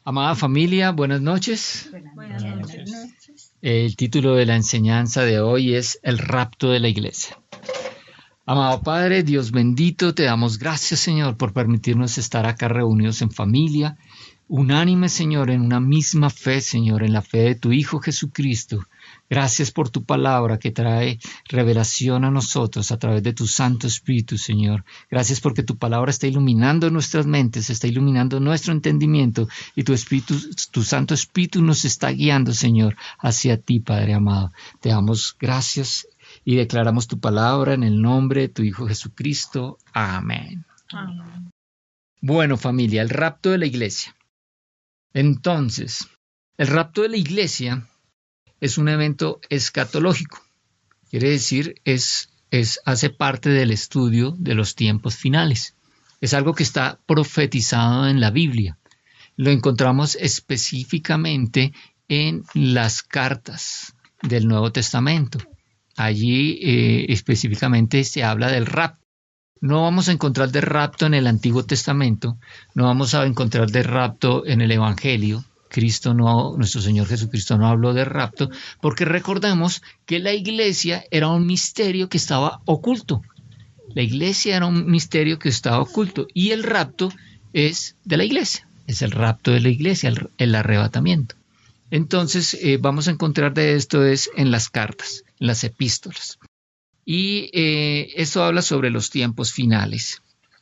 Amada familia, buenas noches. Buenas noches. El título de la enseñanza de hoy es El rapto de la iglesia. Amado Padre, Dios bendito, te damos gracias, Señor, por permitirnos estar acá reunidos en familia, unánimes, Señor, en una misma fe, Señor, en la fe de tu Hijo Jesucristo. Gracias por tu palabra que trae revelación a nosotros a través de tu Santo Espíritu, Señor. Gracias porque tu palabra está iluminando nuestras mentes, está iluminando nuestro entendimiento y tu Espíritu, tu Santo Espíritu nos está guiando, Señor, hacia ti, Padre amado. Te damos gracias y declaramos tu palabra en el nombre de tu Hijo Jesucristo. Amén. Amén. Bueno, familia, el rapto de la iglesia. Entonces, el rapto de la iglesia es un evento escatológico. Quiere decir, hace parte del estudio de los tiempos finales. Es algo que está profetizado en la Biblia. Lo encontramos específicamente en las cartas del Nuevo Testamento. Allí específicamente se habla del rapto. No vamos a encontrar de rapto en el Antiguo Testamento, no vamos a encontrar de rapto en el Evangelio. Nuestro Señor Jesucristo no habló de rapto, porque recordemos que la iglesia era un misterio que estaba oculto. La iglesia era un misterio que estaba oculto y el rapto es de la iglesia, es el rapto de la iglesia, el arrebatamiento. Entonces vamos a encontrar de esto en las cartas, en las epístolas. Y esto habla sobre los tiempos finales.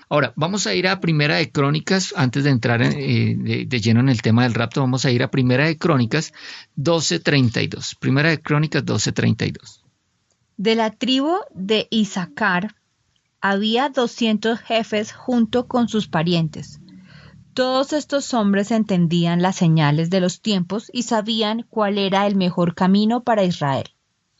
Ahora, vamos a ir a Primera de Crónicas, antes de entrar de lleno en el tema del rapto, vamos a ir a Primera de Crónicas 12:32. Primera de Crónicas 12:32. De la tribu de Isaacar había 200 jefes junto con sus parientes. Todos estos hombres entendían las señales de los tiempos y sabían cuál era el mejor camino para Israel.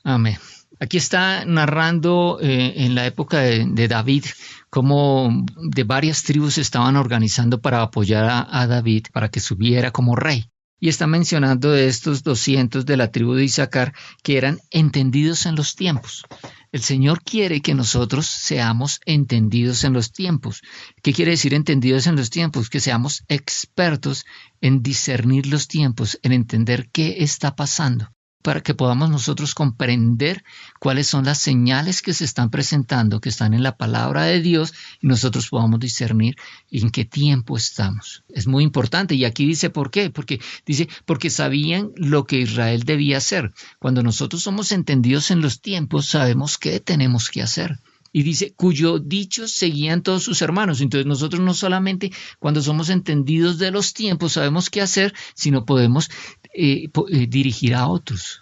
Amén. Aquí está narrando en la época de David cómo de varias tribus se estaban organizando para apoyar a David para que subiera como rey. Y está mencionando de estos 200 de la tribu de Isaacar que eran entendidos en los tiempos. El Señor quiere que nosotros seamos entendidos en los tiempos. ¿Qué quiere decir entendidos en los tiempos? Que seamos expertos en discernir los tiempos, en entender qué está pasando, para que podamos nosotros comprender cuáles son las señales que se están presentando, que están en la palabra de Dios, y nosotros podamos discernir en qué tiempo estamos. Es muy importante, y aquí dice ¿por qué? Porque sabían lo que Israel debía hacer. Cuando nosotros somos entendidos en los tiempos, sabemos qué tenemos que hacer. Y dice, cuyo dicho seguían todos sus hermanos. Entonces nosotros no solamente cuando somos entendidos de los tiempos sabemos qué hacer, sino podemos dirigir a otros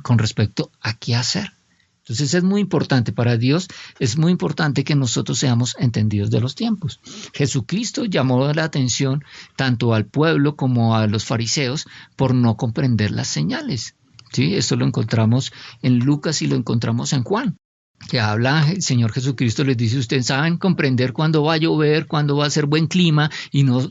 con respecto a qué hacer. Entonces es muy importante para Dios, es muy importante que nosotros seamos entendidos de los tiempos. Jesucristo llamó la atención tanto al pueblo como a los fariseos por no comprender las señales. ¿Sí? Esto lo encontramos en Lucas y lo encontramos en Juan, que habla el Señor Jesucristo, les dice, ustedes saben comprender cuándo va a llover, cuándo va a ser buen clima y no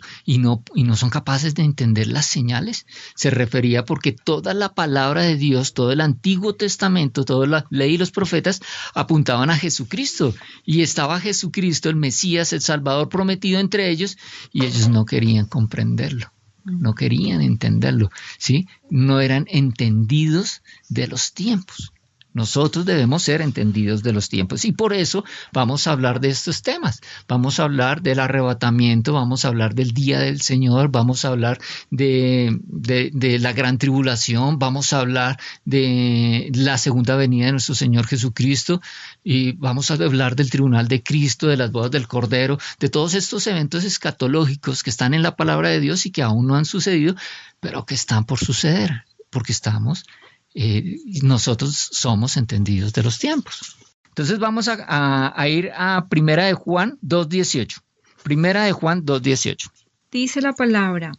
son capaces de entender las señales. Se refería porque toda la palabra de Dios, todo el Antiguo Testamento, toda la ley y los profetas apuntaban a Jesucristo y estaba Jesucristo, el Mesías, el Salvador prometido entre ellos, y ellos no querían comprenderlo. No querían entenderlo, ¿sí? No eran entendidos de los tiempos. Nosotros debemos ser entendidos de los tiempos y por eso vamos a hablar de estos temas. Vamos a hablar del arrebatamiento, vamos a hablar del día del Señor, vamos a hablar de la gran tribulación, vamos a hablar de la segunda venida de nuestro Señor Jesucristo y vamos a hablar del tribunal de Cristo, de las bodas del Cordero, de todos estos eventos escatológicos que están en la palabra de Dios y que aún no han sucedido, pero que están por suceder, porque nosotros somos entendidos de los tiempos. Entonces vamos a ir a Primera de Juan 2:18. Primera de Juan 2:18. Dice la palabra,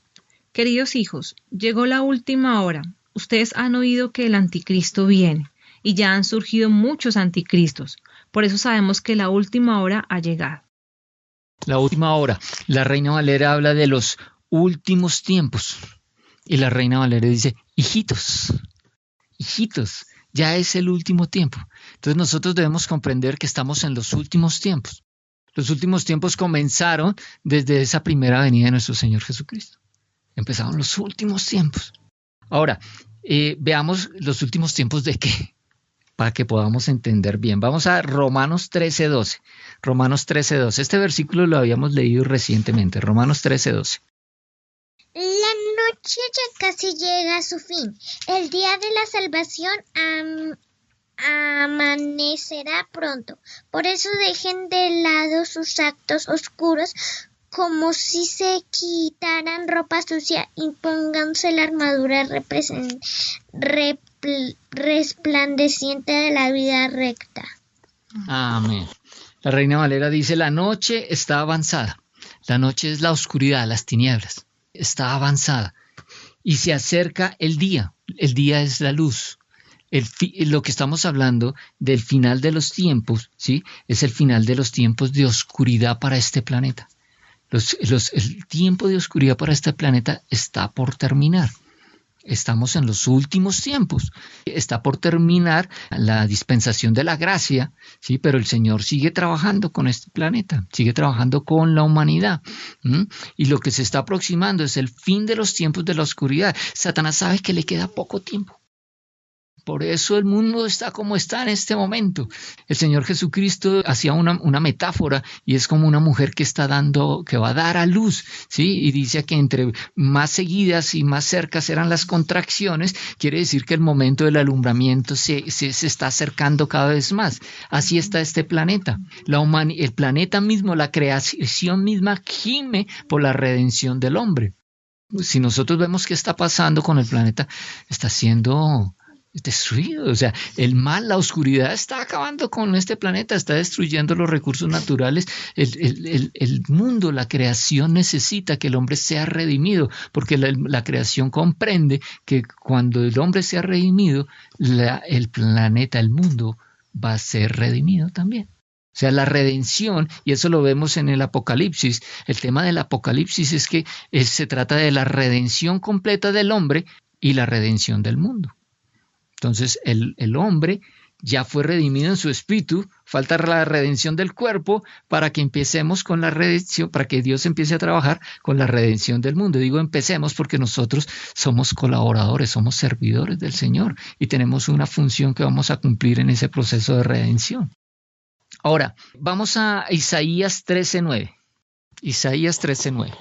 queridos hijos, llegó la última hora. Ustedes han oído que el anticristo viene y ya han surgido muchos anticristos. Por eso sabemos que la última hora ha llegado. La última hora. La Reina Valera habla de los últimos tiempos. Y la Reina Valera dice, hijitos, ya es el último tiempo. Entonces nosotros debemos comprender que estamos en los últimos tiempos. Los últimos tiempos comenzaron desde esa primera venida de nuestro Señor Jesucristo. Empezaron los últimos tiempos. Ahora, veamos los últimos tiempos de qué, para que podamos entender bien. Vamos a Romanos 13:12. Romanos 13:12. Este versículo lo habíamos leído recientemente. Romanos 13:12. La noche ya casi llega a su fin. El día de la salvación amanecerá pronto. Por eso dejen de lado sus actos oscuros, como si se quitaran ropa sucia, y pónganse la armadura resplandeciente de la vida recta. Amén. La Reina Valera dice, la noche está avanzada. La noche es la oscuridad, las tinieblas. Está avanzada. Y se acerca el día. El día es la luz. Lo que estamos hablando del final de los tiempos, ¿sí? Es el final de los tiempos de oscuridad para este planeta. El tiempo de oscuridad para este planeta está por terminar. Estamos en los últimos tiempos. Está por terminar la dispensación de la gracia, ¿sí? Pero el Señor sigue trabajando con este planeta, sigue trabajando con la humanidad. Y lo que se está aproximando es el fin de los tiempos de la oscuridad. Satanás sabe que le queda poco tiempo. Por eso el mundo está como está en este momento. El Señor Jesucristo hacía una metáfora, y es como una mujer que va a dar a luz, ¿sí? Y dice que entre más seguidas y más cercas eran las contracciones, quiere decir que el momento del alumbramiento se está acercando cada vez más. Así está este planeta. El planeta mismo, la creación misma, gime por la redención del hombre. Si nosotros vemos qué está pasando con el planeta, está siendo destruido. O sea, el mal, la oscuridad está acabando con este planeta, está destruyendo los recursos naturales. El mundo, la creación necesita que el hombre sea redimido, porque la creación comprende que cuando el hombre sea redimido, el planeta, el mundo, va a ser redimido también. O sea, la redención, y eso lo vemos en el Apocalipsis. El tema del Apocalipsis es que se trata de la redención completa del hombre y la redención del mundo. Entonces, el hombre ya fue redimido en su espíritu, falta la redención del cuerpo para que empecemos con la redención, para que Dios empiece a trabajar con la redención del mundo. Digo empecemos porque nosotros somos colaboradores, somos servidores del Señor y tenemos una función que vamos a cumplir en ese proceso de redención. Ahora, vamos a Isaías 13:9. Isaías 13:9.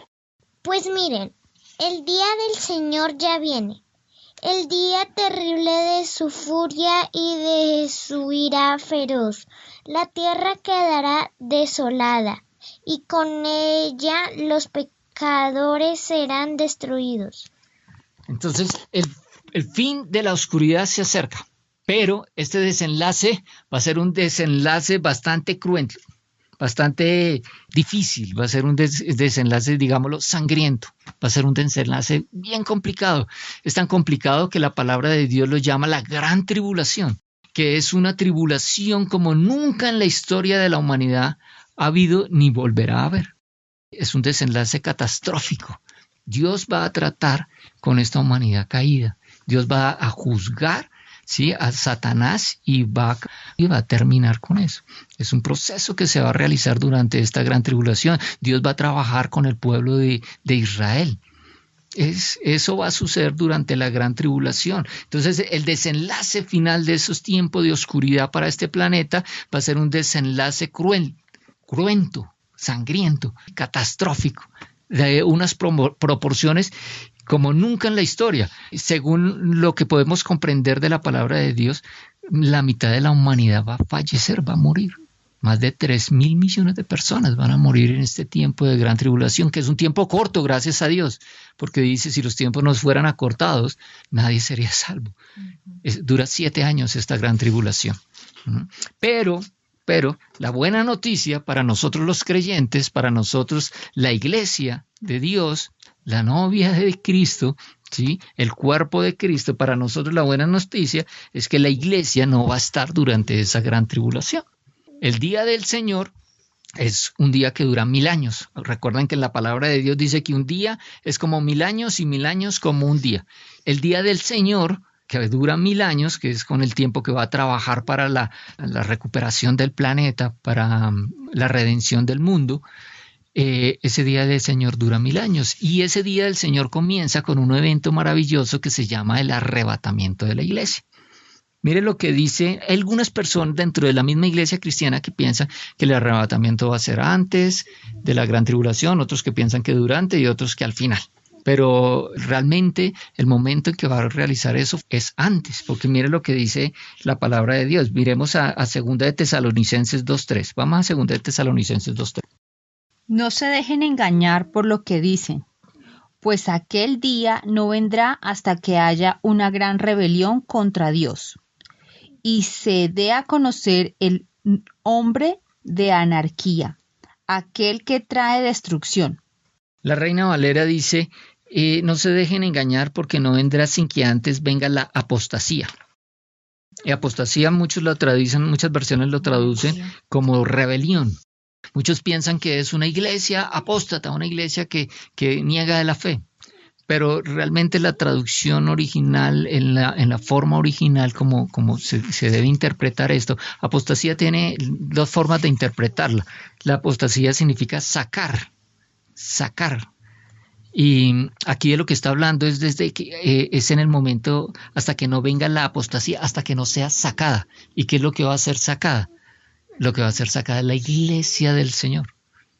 Pues miren, el día del Señor ya viene. El día terrible de su furia y de su ira feroz. La tierra quedará desolada, y con ella los pecadores serán destruidos. Entonces, el fin de la oscuridad se acerca, pero este desenlace va a ser un desenlace bastante cruento, bastante difícil, va a ser un desenlace, digámoslo, sangriento, va a ser un desenlace bien complicado. Es tan complicado que la palabra de Dios lo llama la gran tribulación, que es una tribulación como nunca en la historia de la humanidad ha habido ni volverá a haber. Es un desenlace catastrófico. Dios va a tratar con esta humanidad caída. Dios va a juzgar, ¿sí?, a Satanás y va a terminar con eso. Es un proceso que se va a realizar durante esta gran tribulación. Dios va a trabajar con el pueblo de Israel. Eso va a suceder durante la gran tribulación. Entonces, el desenlace final de esos tiempos de oscuridad para este planeta va a ser un desenlace cruento, sangriento, catastrófico, de unas proporciones como nunca en la historia. Según lo que podemos comprender de la palabra de Dios, la mitad de la humanidad va a fallecer, va a morir. Más de 3.000 millones de personas van a morir en este tiempo de gran tribulación, que es un tiempo corto, gracias a Dios, porque dice, si los tiempos nos fueran acortados, nadie sería salvo. Dura 7 años esta gran tribulación. Pero la buena noticia para nosotros los creyentes, para nosotros la iglesia de Dios, la novia de Cristo, ¿sí?, el cuerpo de Cristo, para nosotros la buena noticia es que la iglesia no va a estar durante esa gran tribulación. El día del Señor es un día que dura 1000 años. Recuerden que la palabra de Dios dice que un día es como 1000 años y 1000 años como un día. El día del Señor, que dura 1000 años, que es con el tiempo que va a trabajar para la recuperación del planeta, para la redención del mundo, ese día del Señor dura 1000 años y ese día del Señor comienza con un evento maravilloso que se llama el arrebatamiento de la iglesia. Mire lo que dice algunas personas dentro de la misma iglesia cristiana que piensan que el arrebatamiento va a ser antes de la gran tribulación, otros que piensan que durante y otros que al final. Pero realmente el momento en que va a realizar eso es antes, porque mire lo que dice la palabra de Dios. Miremos a 2 de Tesalonicenses 2:3. Vamos a 2 de Tesalonicenses 2:3. No se dejen engañar por lo que dicen, pues aquel día no vendrá hasta que haya una gran rebelión contra Dios y se dé a conocer el hombre de anarquía, aquel que trae destrucción. La Reina Valera dice, no se dejen engañar porque no vendrá sin que antes venga la apostasía. Y apostasía muchas versiones lo traducen como rebelión. Muchos piensan que es una iglesia apóstata, una iglesia que niega de la fe. Pero realmente la traducción original, en la forma original como se debe interpretar esto, apostasía tiene 2 formas de interpretarla. La apostasía significa sacar. Y aquí de lo que está hablando es desde que es en el momento hasta que no venga la apostasía, hasta que no sea sacada. ¿Y qué es lo que va a ser sacada? Lo que va a ser sacada es la iglesia del Señor.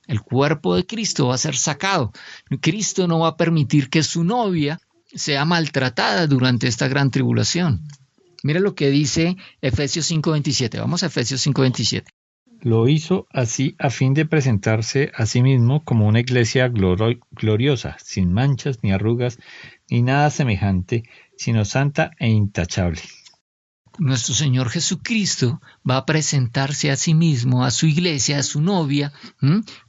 El cuerpo de Cristo va a ser sacado. Cristo no va a permitir que su novia sea maltratada durante esta gran tribulación. Mira lo que dice Efesios 5:27. Vamos a Efesios 5:27. Lo hizo así a fin de presentarse a sí mismo como una iglesia gloriosa, sin manchas ni arrugas ni nada semejante, sino santa e intachable. Nuestro Señor Jesucristo va a presentarse a sí mismo, a su iglesia, a su novia,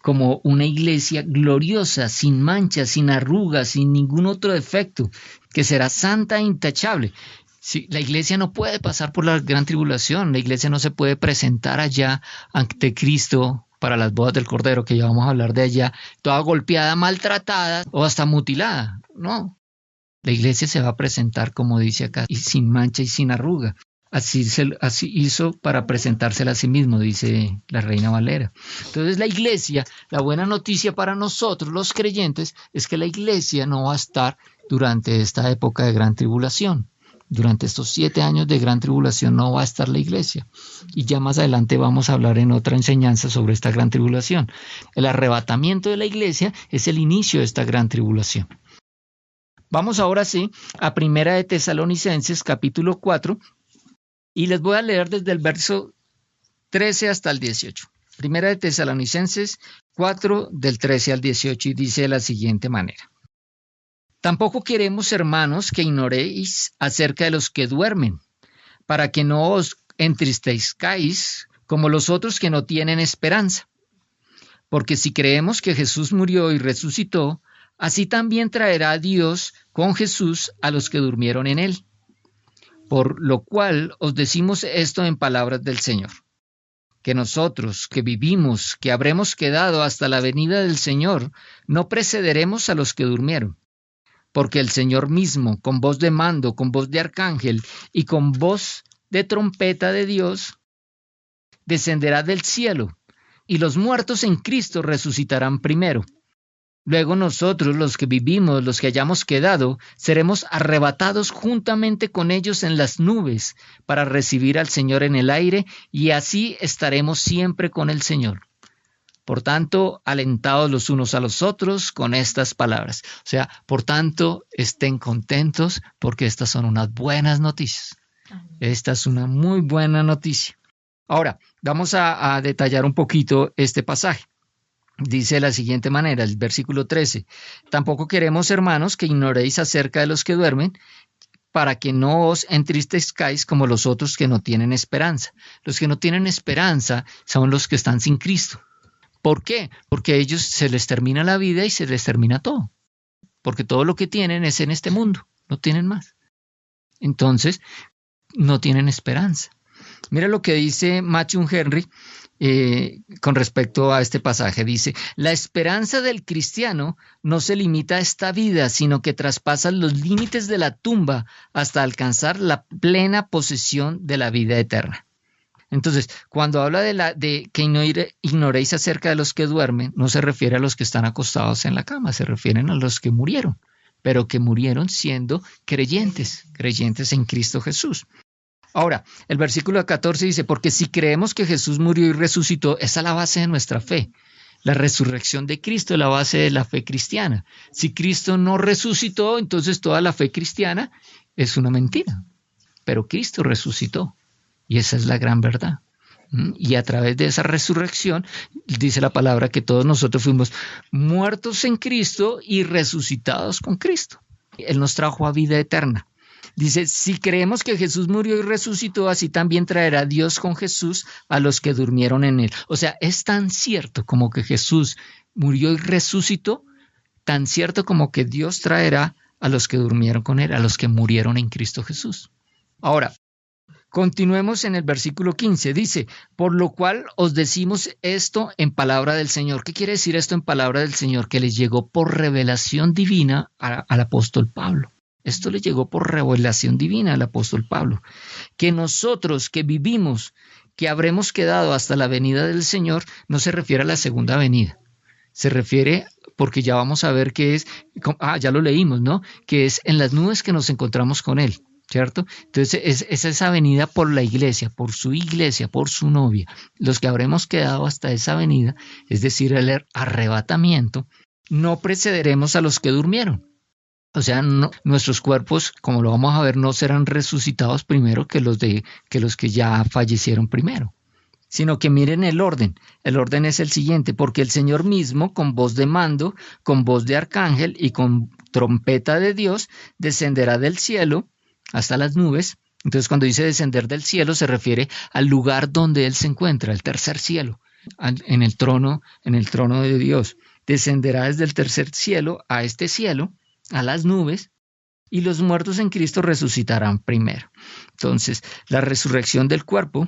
como una iglesia gloriosa, sin manchas, sin arrugas, sin ningún otro defecto, que será santa e intachable. Sí, la iglesia no puede pasar por la gran tribulación, la iglesia no se puede presentar allá ante Cristo para las bodas del Cordero, que ya vamos a hablar de allá, toda golpeada, maltratada o hasta mutilada. No, la iglesia se va a presentar, como dice acá, y sin mancha y sin arruga. Así hizo para presentársela a sí mismo, dice la Reina Valera. Entonces la iglesia, la buena noticia para nosotros los creyentes es que la iglesia no va a estar durante esta época de gran tribulación. Durante estos 7 años de gran tribulación no va a estar la iglesia. Y ya más adelante vamos a hablar en otra enseñanza sobre esta gran tribulación. El arrebatamiento de la iglesia es el inicio de esta gran tribulación. Vamos ahora sí a 1 de Tesalonicenses capítulo 4. Y les voy a leer desde el verso 13 hasta el 18. 1 de Tesalonicenses 4, del 13 al 18, y dice de la siguiente manera. Tampoco queremos, hermanos, que ignoréis acerca de los que duermen, para que no os entristezcáis como los otros que no tienen esperanza. Porque si creemos que Jesús murió y resucitó, así también traerá Dios con Jesús a los que durmieron en él. Por lo cual os decimos esto en palabras del Señor, que nosotros que vivimos, que habremos quedado hasta la venida del Señor, no precederemos a los que durmieron. Porque el Señor mismo, con voz de mando, con voz de arcángel y con voz de trompeta de Dios, descenderá del cielo, y los muertos en Cristo resucitarán primero. Luego nosotros, los que vivimos, los que hayamos quedado, seremos arrebatados juntamente con ellos en las nubes para recibir al Señor en el aire, y así estaremos siempre con el Señor. Por tanto, alentados los unos a los otros con estas palabras. O sea, por tanto, estén contentos porque estas son unas buenas noticias. Esta es una muy buena noticia. Ahora, vamos a detallar un poquito este pasaje. Dice de la siguiente manera, el versículo 13. Tampoco queremos, hermanos, que ignoréis acerca de los que duermen, para que no os entristezcáis como los otros que no tienen esperanza. Los que no tienen esperanza son los que están sin Cristo. ¿Por qué? Porque a ellos se les termina la vida y se les termina todo. Porque todo lo que tienen es en este mundo, no tienen más. Entonces, no tienen esperanza. Mira lo que dice Matthew Henry con respecto a este pasaje. Dice, la esperanza del cristiano no se limita a esta vida, sino que traspasa los límites de la tumba hasta alcanzar la plena posesión de la vida eterna. Entonces, cuando habla de que no ignoréis acerca de los que duermen, no se refiere a los que están acostados en la cama, se refieren a los que murieron, pero que murieron siendo creyentes en Cristo Jesús. Ahora, el versículo 14 dice, porque si creemos que Jesús murió y resucitó, esa es la base de nuestra fe. La resurrección de Cristo es la base de la fe cristiana. Si Cristo no resucitó, entonces toda la fe cristiana es una mentira. Pero Cristo resucitó y esa es la gran verdad. Y a través de esa resurrección, dice la palabra que todos nosotros fuimos muertos en Cristo y resucitados con Cristo. Él nos trajo a vida eterna. Dice, si creemos que Jesús murió y resucitó, así también traerá Dios con Jesús a los que durmieron en él. O sea, es tan cierto como que Jesús murió y resucitó, tan cierto como que Dios traerá a los que durmieron con él, a los que murieron en Cristo Jesús. Ahora, continuemos en el versículo 15. Dice, por lo cual os decimos esto en palabra del Señor. ¿Qué quiere decir esto en palabra del Señor? Que les llegó por revelación divina al apóstol Pablo. Esto le llegó por revelación divina al apóstol Pablo. Que nosotros que vivimos, que habremos quedado hasta la venida del Señor, no se refiere a la segunda venida. Se refiere, porque ya vamos a ver que es, ya lo leímos, ¿no? Que es en las nubes que nos encontramos con Él, ¿cierto? Entonces es esa venida por la iglesia, por su novia. Los que habremos quedado hasta esa venida, es decir, el arrebatamiento, no precederemos a los que durmieron. O sea, nuestros cuerpos, como lo vamos a ver, no serán resucitados primero que los que ya fallecieron primero, sino que miren el orden. El orden es el siguiente, porque el Señor mismo, con voz de mando, con voz de arcángel y con trompeta de Dios, descenderá del cielo hasta las nubes. Entonces, cuando dice descender del cielo, se refiere al lugar donde Él se encuentra, el tercer cielo, en el trono de Dios. Descenderá desde el tercer cielo a este cielo, a las nubes, y los muertos en Cristo resucitarán primero. Entonces, la resurrección del cuerpo,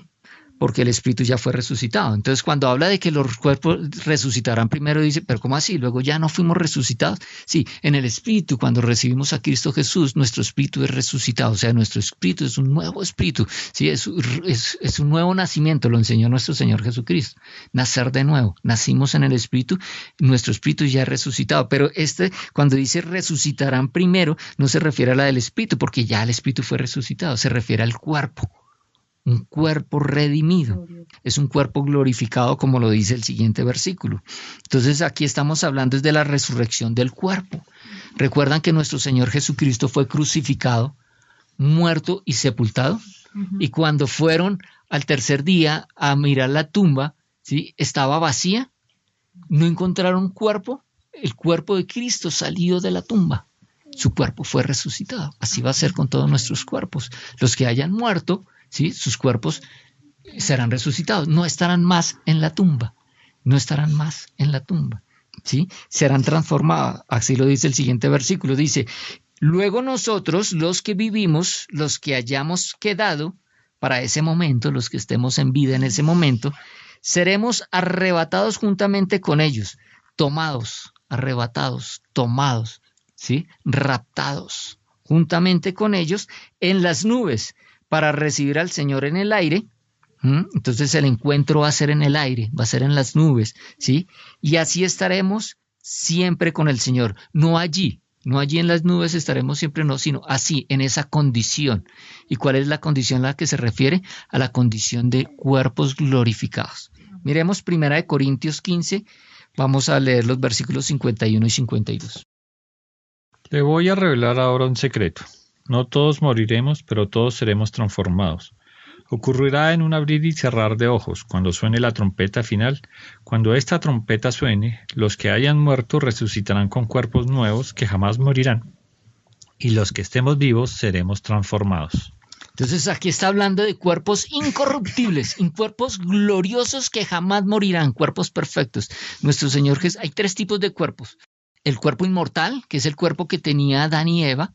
porque el espíritu ya fue resucitado. Entonces, cuando habla de que los cuerpos resucitarán primero, dice, pero ¿cómo así? Luego ya no fuimos resucitados. Sí, en el espíritu, cuando recibimos a Cristo Jesús, nuestro espíritu es resucitado. O sea, nuestro espíritu es un nuevo espíritu. Sí, es un nuevo nacimiento, lo enseñó nuestro Señor Jesucristo. Nacer de nuevo. Nacimos en el espíritu, nuestro espíritu ya es resucitado. Pero cuando dice resucitarán primero, no se refiere a la del espíritu, porque ya el espíritu fue resucitado. Se refiere al cuerpo. Un cuerpo redimido, es un cuerpo glorificado, como lo dice el siguiente versículo. Entonces aquí estamos hablando de la resurrección del cuerpo. ¿Recuerdan que nuestro Señor Jesucristo fue crucificado, muerto y sepultado? Y cuando fueron al tercer día a mirar la tumba, ¿sí? Estaba vacía, no encontraron cuerpo, el cuerpo de Cristo salió de la tumba. Su cuerpo fue resucitado. Así va a ser con todos nuestros cuerpos. Los que hayan muerto, ¿sí? Sus cuerpos serán resucitados, no estarán más en la tumba, ¿sí? Serán transformados. Así lo dice el siguiente versículo, dice, luego nosotros, los que vivimos, los que hayamos quedado para ese momento, los que estemos en vida en ese momento, seremos arrebatados juntamente con ellos, arrebatados, ¿sí? Raptados juntamente con ellos en las nubes, para recibir al Señor en el aire. Entonces el encuentro va a ser en el aire, va a ser en las nubes, ¿sí? Y así estaremos siempre con el Señor, no allí en las nubes estaremos siempre, no, sino así, en esa condición. ¿Y cuál es la condición a la que se refiere? A la condición de cuerpos glorificados. Miremos 1 Corintios 15, vamos a leer los versículos 51 y 52. Le voy a revelar ahora un secreto. No todos moriremos, pero todos seremos transformados. Ocurrirá en un abrir y cerrar de ojos, cuando suene la trompeta final. Cuando esta trompeta suene, los que hayan muerto resucitarán con cuerpos nuevos que jamás morirán, y los que estemos vivos seremos transformados. Entonces aquí está hablando de cuerpos incorruptibles, cuerpos gloriosos que jamás morirán, cuerpos perfectos. Nuestro Señor Jesús, hay 3 tipos de cuerpos. El cuerpo inmortal, que es el cuerpo que tenía Adán y Eva,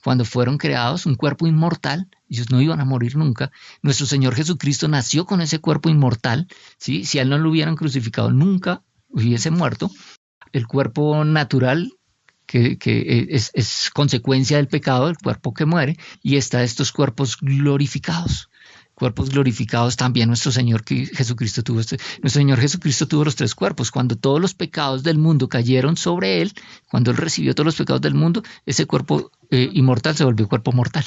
cuando fueron creados, un cuerpo inmortal, ellos no iban a morir nunca. Nuestro Señor Jesucristo nació con ese cuerpo inmortal, ¿sí? Si a Él no lo hubieran crucificado, nunca hubiese muerto. El cuerpo natural, que es consecuencia del pecado, el cuerpo que muere, y está estos cuerpos glorificados. cuerpos glorificados también nuestro Señor Jesucristo tuvo. Nuestro Señor Jesucristo tuvo los 3 cuerpos. Cuando todos los pecados del mundo cayeron sobre Él, cuando Él recibió todos los pecados del mundo, ese cuerpo inmortal se volvió cuerpo mortal.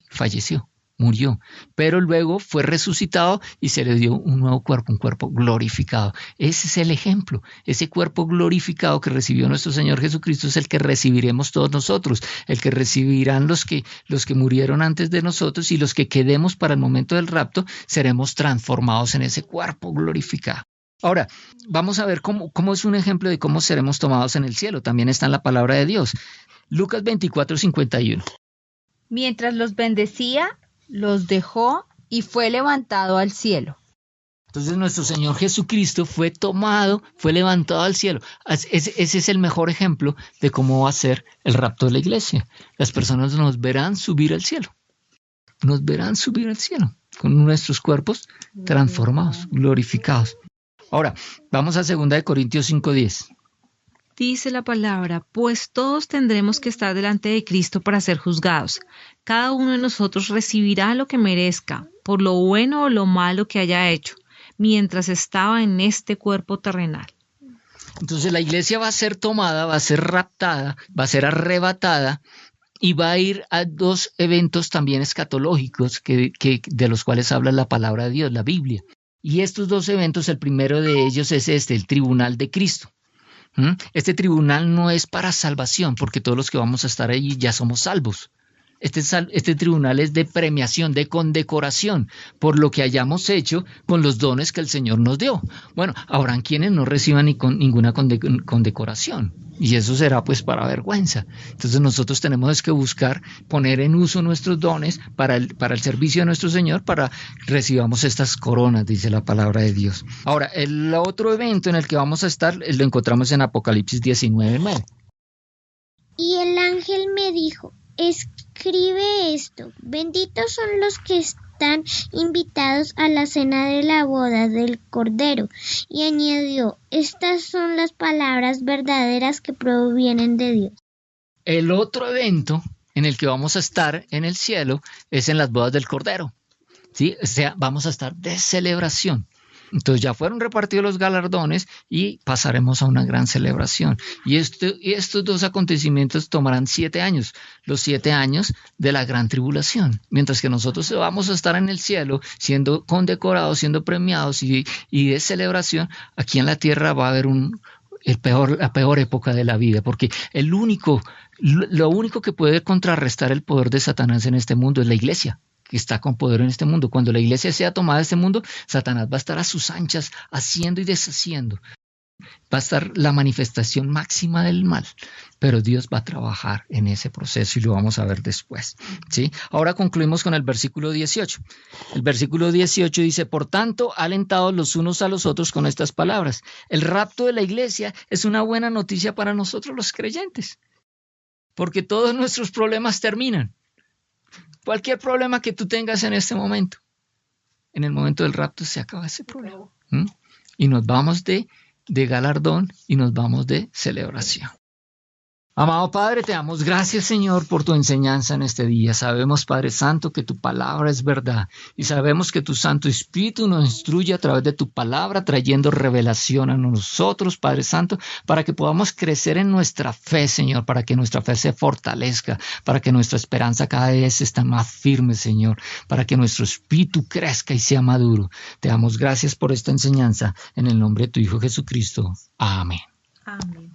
Falleció, murió. Pero luego fue resucitado y se le dio un nuevo cuerpo, un cuerpo glorificado. Ese es el ejemplo. Ese cuerpo glorificado que recibió nuestro Señor Jesucristo es el que recibiremos todos nosotros, el que recibirán los que murieron antes de nosotros, y los que quedemos para el momento del rapto seremos transformados en ese cuerpo glorificado. Ahora, vamos a ver cómo es un ejemplo de cómo seremos tomados en el cielo. También está en la palabra de Dios. Lucas 24:51. Mientras los bendecía, los dejó y fue levantado al cielo. Entonces nuestro Señor Jesucristo fue tomado, fue levantado al cielo. Ese es el mejor ejemplo de cómo va a ser el rapto de la iglesia. Las personas nos verán subir al cielo. Nos verán subir al cielo con nuestros cuerpos transformados, glorificados. Ahora, vamos a 2 Corintios 5:10. Dice la palabra, pues todos tendremos que estar delante de Cristo para ser juzgados. Cada uno de nosotros recibirá lo que merezca, por lo bueno o lo malo que haya hecho, mientras estaba en este cuerpo terrenal. Entonces la iglesia va a ser tomada, va a ser raptada, va a ser arrebatada, y va a ir a 2 eventos también escatológicos de los cuales habla la palabra de Dios, la Biblia. Y estos 2 eventos, el primero de ellos es el tribunal de Cristo. Este tribunal no es para salvación, porque todos los que vamos a estar allí ya somos salvos. Este tribunal es de premiación, de condecoración, por lo que hayamos hecho con los dones que el Señor nos dio. Bueno, habrán quienes no reciban ninguna condecoración, y eso será pues para vergüenza. Entonces nosotros tenemos que buscar poner en uso nuestros dones para el servicio de nuestro Señor, para recibamos estas coronas, dice la palabra de Dios. Ahora, el otro evento en el que vamos a estar lo encontramos en Apocalipsis 19:9. Y el ángel me dijo, escribe esto, benditos son los que están invitados a la cena de la boda del Cordero. Y añadió, estas son las palabras verdaderas que provienen de Dios. El otro evento en el que vamos a estar en el cielo es en las bodas del Cordero, ¿sí? O sea, vamos a estar de celebración. Entonces ya fueron repartidos los galardones y pasaremos a una gran celebración. Y estos 2 acontecimientos tomarán 7 años, los 7 años de la gran tribulación. Mientras que nosotros vamos a estar en el cielo siendo condecorados, siendo premiados y de celebración, aquí en la tierra va a haber la peor época de la vida, porque lo único que puede contrarrestar el poder de Satanás en este mundo es la iglesia, que está con poder en este mundo. Cuando la iglesia sea tomada de este mundo, Satanás va a estar a sus anchas, haciendo y deshaciendo. Va a estar la manifestación máxima del mal, pero Dios va a trabajar en ese proceso y lo vamos a ver después, ¿sí? Ahora concluimos con el versículo 18. El versículo 18 dice, por tanto, alentados los unos a los otros con estas palabras. El rapto de la iglesia es una buena noticia para nosotros los creyentes, porque todos nuestros problemas terminan. Cualquier problema que tú tengas en este momento, en el momento del rapto se acaba ese problema. Y nos vamos de galardón y nos vamos de celebración. Amado Padre, te damos gracias, Señor, por tu enseñanza en este día. Sabemos, Padre Santo, que tu palabra es verdad y sabemos que tu Santo Espíritu nos instruye a través de tu palabra, trayendo revelación a nosotros, Padre Santo, para que podamos crecer en nuestra fe, Señor, para que nuestra fe se fortalezca, para que nuestra esperanza cada vez esté más firme, Señor, para que nuestro espíritu crezca y sea maduro. Te damos gracias por esta enseñanza en el nombre de tu Hijo Jesucristo. Amén. Amén.